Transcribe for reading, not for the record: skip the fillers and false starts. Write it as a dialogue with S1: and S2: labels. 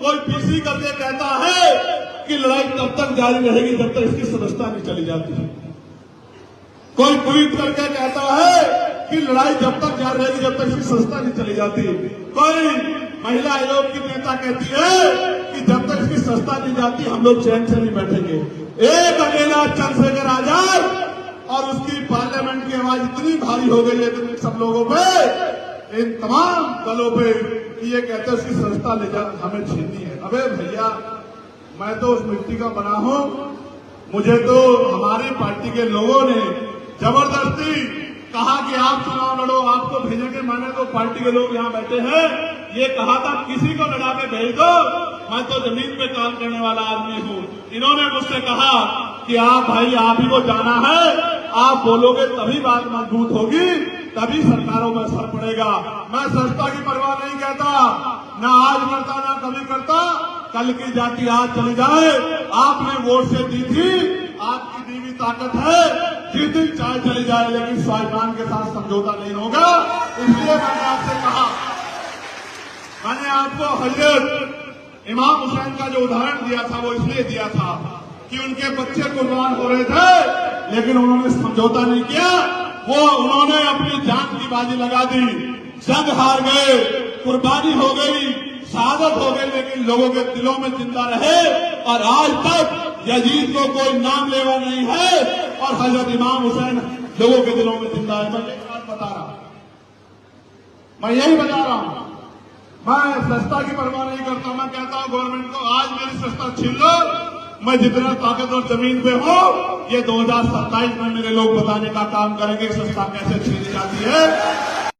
S1: कोई पीसी करके कहता है कि लड़ाई तब तक जारी रहेगी जब तक इसकी सदस्यता नहीं चली जाती। कोई ट्वीट करके कहता है कि लड़ाई जब तक जारी रहेगी जब तक इसकी सदस्यता नहीं चली जाती। कोई महिला आयोग की नेता कहती है कि जब तक इसकी सदस्यता नहीं जाती हम लोग चैन से नहीं बैठेंगे। एक अकेला चंद्रशेखर आजाद और उसकी पार्लियामेंट की आवाज इतनी भारी हो गई है इन सब लोगों पे, इन तमाम दलों पे, कि ये कहते हैं उसकी सदस्यता ले जा हमें छीननी है। अबे भैया, मैं तो उस मिट्टी का बना हूं, मुझे तो हमारी पार्टी के लोगों ने जबरदस्ती कहा कि आप चुनाव लड़ो, आपको भेजेंगे। मैंने तो पार्टी के लोग यहाँ बैठे हैं, ये कहा था किसी को लड़ा के भेज दो, मैं तो जमीन पे काम करने वाला आदमी हूँ। इन्होंने मुझसे कहा कि आप भाई आप ही को जाना है, आप बोलोगे तभी बात मजबूत होगी, तभी सरकारों में असर पड़ेगा। मैं सस्ता की परवाह नहीं कहता, ना आज मरता ना कभी करता, कल की जाति आज चली जाए। आपने वोट से दी थी, आपकी दी हुई ताकत है, जिस दिन चाहे चली जाए, लेकिन स्वाभिमान के साथ समझौता नहीं होगा। इसलिए मैंने आपसे कहा, मैंने आपको हजरत इमाम हुसैन का जो उदाहरण दिया था वो इसलिए दिया था कि उनके बच्चे कुर्बान हो रहे थे, लेकिन उन्होंने समझौता नहीं किया। वो उन्होंने अपनी जान की बाजी लगा दी, जंग हार गए, कुर्बानी हो गई, शहादत हो गई, लेकिन लोगों के दिलों में जिंदा रहे। और आज तक यजीद को कोई नाम लेवा नहीं है और हजरत इमाम हुसैन लोगों के दिलों में जिंदा है। मैं एक बात बता रहा हूं, मैं यही बता रहा हूं, मैं सस्ता की परवाह नहीं करता। मैं कहता हूं गवर्नमेंट को, आज मेरी सस्ता छीन लो, मैं जितना ताकतवर जमीन पे हूं, ये 2027 में मेरे लोग बताने का काम करेंगे सस्ता कैसे छीनी जाती है।